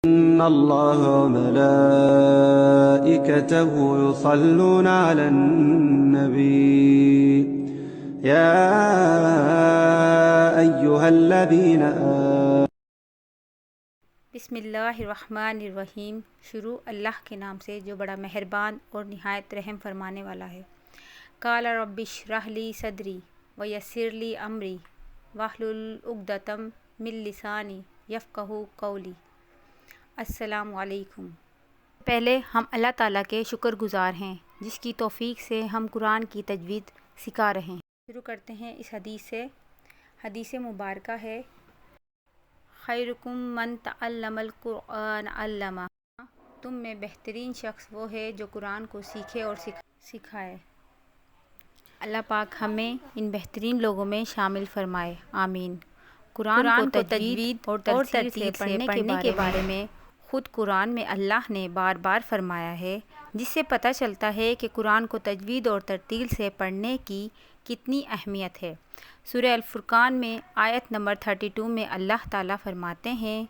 إن الله وملائكته يصلون على النبي يا أيها الذين بسم اللہ الرحمن الرحیم۔ شروع اللہ کے نام سے جو بڑا مہربان اور نہایت رحم فرمانے والا ہے۔ قال رب اشرح لی صدری ویسر لی امری واحلل عقدۃ من لسانی یفقہوا قولی۔ السلام علیکم۔ پہلے ہم اللہ تعالیٰ کے شکر گزار ہیں جس کی توفیق سے ہم قرآن کی تجوید سکھا رہے ہیں۔ شروع کرتے ہیں اس حدیث سے۔ حدیث مبارکہ ہے خیرکم من تعلم القرآن علمہ، تم میں بہترین شخص وہ ہے جو قرآن کو سیکھے اور سکھائے۔ اللہ پاک ہمیں ان بہترین لوگوں میں شامل فرمائے، آمین۔ قرآن کو تجوید اور ترتیل سے پڑھنے کے بارے میں خود قرآن میں اللہ نے بار بار فرمایا ہے، جس سے پتہ چلتا ہے کہ قرآن کو تجوید اور ترتیل سے پڑھنے کی کتنی اہمیت ہے۔ سورہ الفرقان میں آیت نمبر 32 میں اللہ تعالیٰ فرماتے ہیں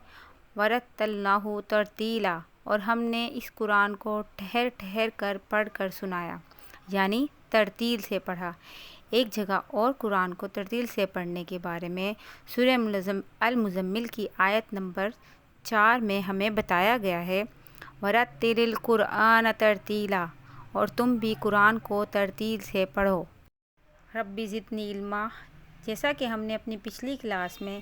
وَرَتَّلْنَاهُ تَرْتِیلًا، اور ہم نے اس قرآن کو ٹھہر ٹھہر کر پڑھ کر سنایا، یعنی ترتیل سے پڑھا۔ ایک جگہ اور قرآن کو ترتیل سے پڑھنے کے بارے میں سورہ المزمل کی آیت نمبر 4 میں ہمیں بتایا گیا ہے وَرَتِّلِ الْقُرْآنَ تَرْتِیلًا، اور تم بھی قرآن کو ترتیل سے پڑھو۔ رب زدنی علما، جیسا کہ ہم نے اپنی پچھلی کلاس میں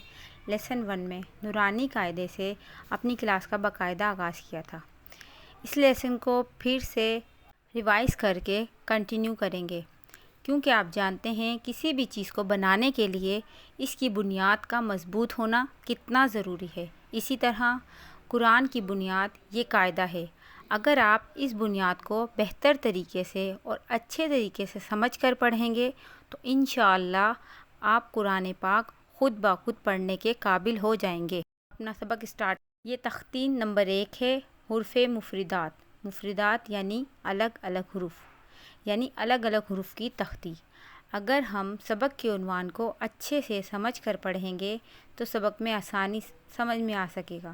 لیسن 1 میں نورانی قاعدے سے اپنی کلاس کا باقاعدہ آغاز کیا تھا، اس لیسن کو پھر سے ریوائز کر کے کنٹینیو کریں گے، کیونکہ آپ جانتے ہیں کسی بھی چیز کو بنانے کے لیے اس کی بنیاد کا مضبوط ہونا کتنا ضروری ہے۔ اسی طرح قرآن کی بنیاد یہ قاعدہ ہے، اگر آپ اس بنیاد کو بہتر طریقے سے اور اچھے طریقے سے سمجھ کر پڑھیں گے تو انشاءاللہ آپ قرآن پاک خود بخود پڑھنے کے قابل ہو جائیں گے۔ اپنا سبق اسٹارٹ۔ یہ تختین نمبر 1 ہے، حروف مفردات۔ مفردات یعنی الگ الگ حروف، یعنی الگ الگ حروف کی تختی۔ اگر ہم سبق کے عنوان کو اچھے سے سمجھ کر پڑھیں گے تو سبق میں آسانی سمجھ میں آ سکے گا۔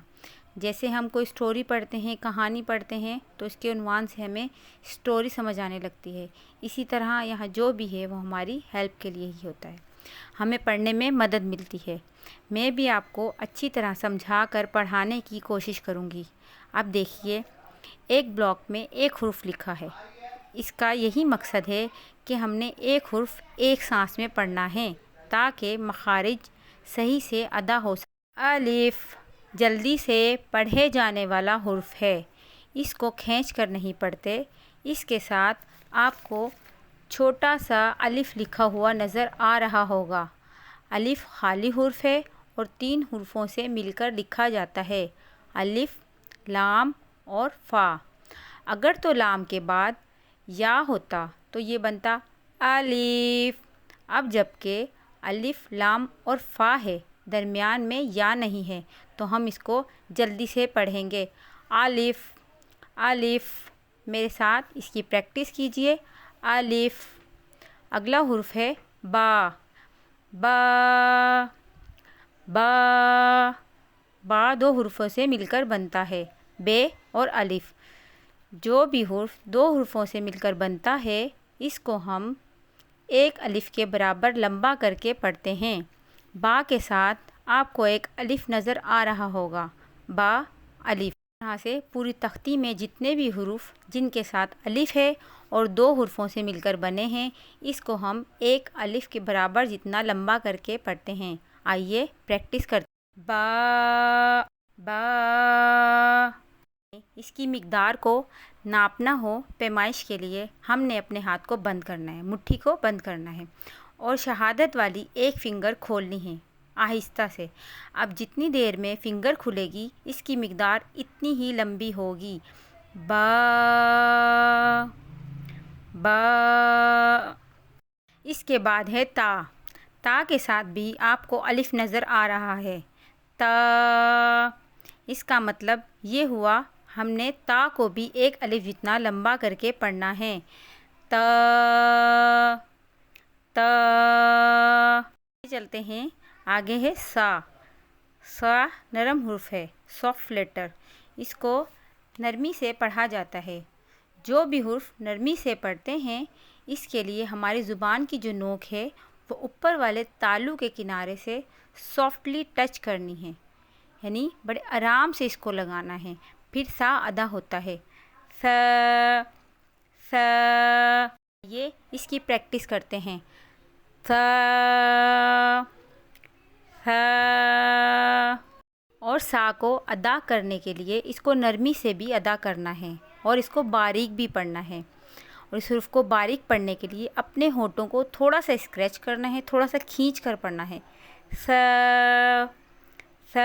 جیسے ہم کوئی سٹوری پڑھتے ہیں، کہانی پڑھتے ہیں تو اس کے عنوان سے ہمیں سٹوری سمجھ آنے لگتی ہے، اسی طرح یہاں جو بھی ہے وہ ہماری ہیلپ کے لیے ہی ہوتا ہے، ہمیں پڑھنے میں مدد ملتی ہے۔ میں بھی آپ کو اچھی طرح سمجھا کر پڑھانے کی کوشش کروں گی۔ اب دیکھیے، ایک بلاک میں ایک حرف لکھا ہے، اس کا یہی مقصد ہے کہ ہم نے ایک حرف ایک سانس میں پڑھنا ہے تاکہ مخارج صحیح سے ادا ہو سکے۔ الف جلدی سے پڑھے جانے والا حرف ہے، اس کو کھینچ کر نہیں پڑھتے۔ اس کے ساتھ آپ کو چھوٹا سا الف لکھا ہوا نظر آ رہا ہوگا۔ الف خالی حرف ہے اور 3 حروفوں سے مل کر لکھا جاتا ہے، الف، لام اور فا۔ اگر تو لام کے بعد یا ہوتا تو یہ بنتا الف۔ اب جبکہ الف، لام اور فا ہے، درمیان میں یا نہیں ہے، تو ہم اس کو جلدی سے پڑھیں گے، الف الف۔ میرے ساتھ اس کی پریکٹس کیجئے، الف۔ اگلا حرف ہے با۔ با با با 2 حروفوں سے مل کر بنتا ہے، بے اور الف۔ جو بھی حرف 2 حروفوں سے مل کر بنتا ہے اس کو ہم 1 الف کے برابر لمبا کر کے پڑھتے ہیں۔ با کے ساتھ آپ کو ایک الف نظر آ رہا ہوگا، با الف۔ اس طرح سے پوری تختی میں جتنے بھی حروف جن کے ساتھ الف ہے اور 2 حروفوں سے مل کر بنے ہیں، اس کو ہم 1 الف کے برابر جتنا لمبا کر کے پڑھتے ہیں۔ آئیے پریکٹس کرتے ہیں۔ با با۔ اس کی مقدار کو ناپنا ہو پیمائش کے لیے ہم نے اپنے ہاتھ کو بند کرنا ہے، مٹھی کو بند کرنا ہے اور شہادت والی ایک فنگر کھولنی ہے آہستہ سے۔ اب جتنی دیر میں فنگر کھلے گی اس کی مقدار اتنی ہی لمبی ہوگی۔ با با۔ اس کے بعد ہے تا۔ تا کے ساتھ بھی آپ کو الف نظر آ رہا ہے، تا۔ اس کا مطلب یہ ہوا ہم نے تا کو بھی 1 الف جتنا لمبا کر کے پڑھنا ہے، تا تا۔ چلتے ہیں، آگے ہے سا۔ سا نرم حرف ہے، سافٹ لیٹر، اس کو نرمی سے پڑھا جاتا ہے۔ جو بھی حرف نرمی سے پڑھتے ہیں اس کے لیے ہماری زبان کی جو نوک ہے وہ اوپر والے تالو کے کنارے سے سافٹلی ٹچ کرنی ہے، یعنی بڑے آرام سے اس کو لگانا ہے، پھر سا ادا ہوتا ہے۔ س س یہ اس کی پریکٹس کرتے ہیں۔ س س اور سا کو ادا کرنے کے لیے اس کو نرمی سے بھی ادا کرنا ہے اور اس کو باریک بھی پڑھنا ہے، اور اس حرف کو باریک پڑھنے کے لیے اپنے ہونٹوں کو تھوڑا سا اسکریچ کرنا ہے، تھوڑا سا کھینچ کر پڑھنا ہے۔ س س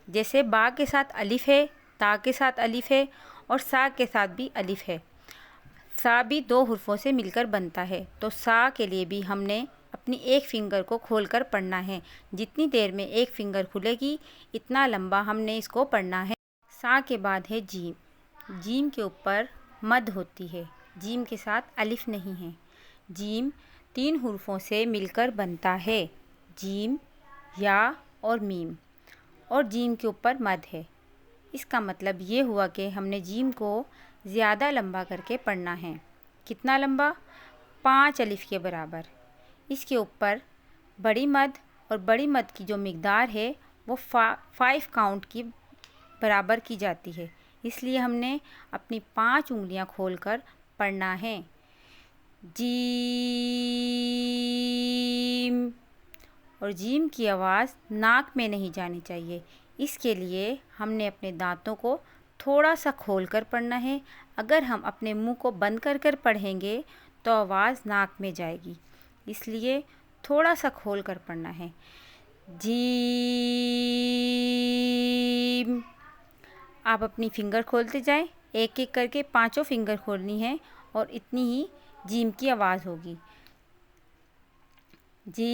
جیسے با کے ساتھ الف ہے، تا کے ساتھ الف ہے اور سا کے ساتھ بھی الف ہے۔ سا بھی دو حرفوں سے مل کر بنتا ہے، تو سا کے لیے بھی ہم نے اپنی ایک فنگر کو کھول کر پڑھنا ہے۔ جتنی دیر میں ایک فنگر کھلے گی اتنا لمبا ہم نے اس کو پڑھنا ہے۔ سا کے بعد ہے جیم۔ جیم کے اوپر مد ہوتی ہے، جیم کے ساتھ الف نہیں ہے۔ جیم 3 حرفوں سے مل کر بنتا ہے، جیم، یا اور میم، اور جیم کے اوپر مد ہے۔ اس کا مطلب یہ ہوا کہ ہم نے جیم کو زیادہ لمبا کر کے پڑھنا ہے۔ کتنا لمبا؟ 5 الف کے برابر۔ اس کے اوپر بڑی مد، اور بڑی مد کی جو مقدار ہے وہ 5 کاؤنٹ کی برابر کی جاتی ہے، اس لیے ہم نے اپنی 5 انگلیاں کھول کر پڑھنا ہے۔ جیم، اور جیم کی آواز ناک میں نہیں جانی چاہیے، اس کے لیے ہم نے اپنے دانتوں کو تھوڑا سا کھول کر پڑھنا ہے۔ اگر ہم اپنے منہ کو بند کر کر پڑھیں گے تو آواز ناک میں جائے گی، اس لیے تھوڑا سا کھول کر پڑھنا ہے۔ جیم، آپ اپنی فنگر کھولتے جائیں، ایک ایک کر کے 5 فنگر کھولنی ہے اور اتنی ہی جیم کی آواز ہوگی۔ جیم۔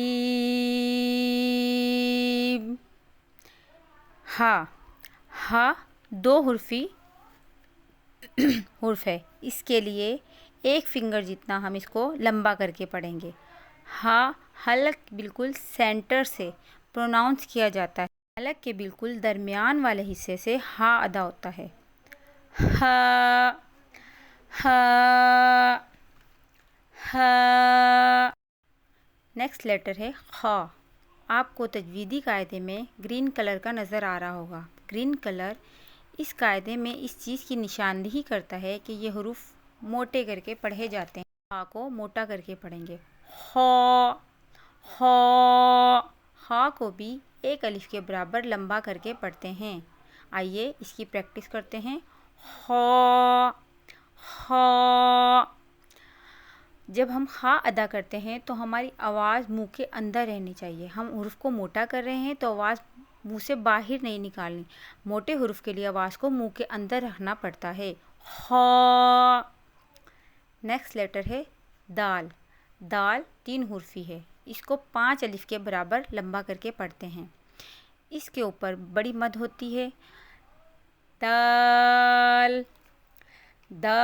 ہا۔ ہا 2 حرفی حرف ہے، اس کے لیے ایک فنگر جتنا ہم اس کو لمبا کر کے پڑھیں گے۔ ہا حلق بالکل سینٹر سے پروناؤنس کیا جاتا ہے، حلق کے بالکل درمیان والے حصے سے ہا ادا ہوتا ہے۔ ہا ہا ہا۔ نیکسٹ لیٹر ہے خا۔ آپ کو تجویدی قاعدے میں گرین کلر کا نظر آ رہا ہوگا۔ گرین کلر اس قاعدے میں اس چیز کی نشاندہی کرتا ہے کہ یہ حروف موٹے کر کے پڑھے جاتے ہیں۔ خا کو موٹا کر کے پڑھیں گے۔ خا خا۔ خا کو بھی 1 الف کے برابر لمبا کر کے پڑھتے ہیں۔ آئیے اس کی پریکٹس کرتے ہیں۔ خا خا۔ جب ہم خا ادا کرتے ہیں تو ہماری آواز منہ کے اندر رہنی چاہیے۔ ہم حرف کو موٹا کر رہے ہیں تو آواز منہ سے باہر نہیں نکالنی۔ موٹے حرف کے لیے آواز کو منہ کے اندر رکھنا پڑتا ہے۔ خا۔ نیکسٹ لیٹر ہے دال۔ دال 3 حرفی ہے، اس کو 5 الف کے برابر لمبا کر کے پڑھتے ہیں۔ اس کے اوپر بڑی مد ہوتی ہے۔ دال دال۔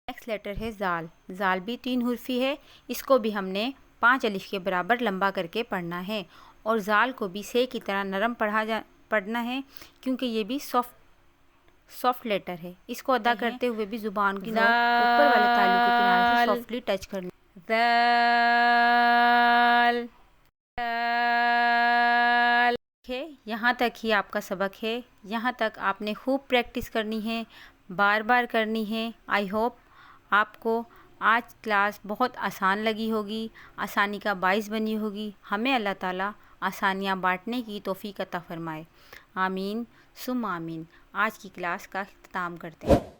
نیکسٹ لیٹر ہے زال۔ زال بھی 3 حرفی ہے، اس کو بھی ہم نے 5 الف کے برابر لمبا کر کے پڑھنا ہے، اور زال کو بھی سے کی طرح نرم پڑھنا ہے کیونکہ یہ بھی سافٹ لیٹر ہے۔ اس کو ادا کرتے ہوئے بھی زبان کی نوک اوپر والے تالو کے کنارے سے سافٹلی ٹچ کرنی۔ زال زال۔ یہاں تک ہی آپ کا سبق ہے، یہاں تک آپ نے خوب پریکٹس کرنی ہے، بار بار کرنی ہے۔ آئی ہوپ آپ کو آج کلاس بہت آسان لگی ہوگی، آسانی کا باعث بنی ہوگی۔ ہمیں اللہ تعالیٰ آسانیاں بانٹنے کی توفیق عطا فرمائے۔ آمین ثم آمین۔ آج کی کلاس کا اختتام کرتے ہیں۔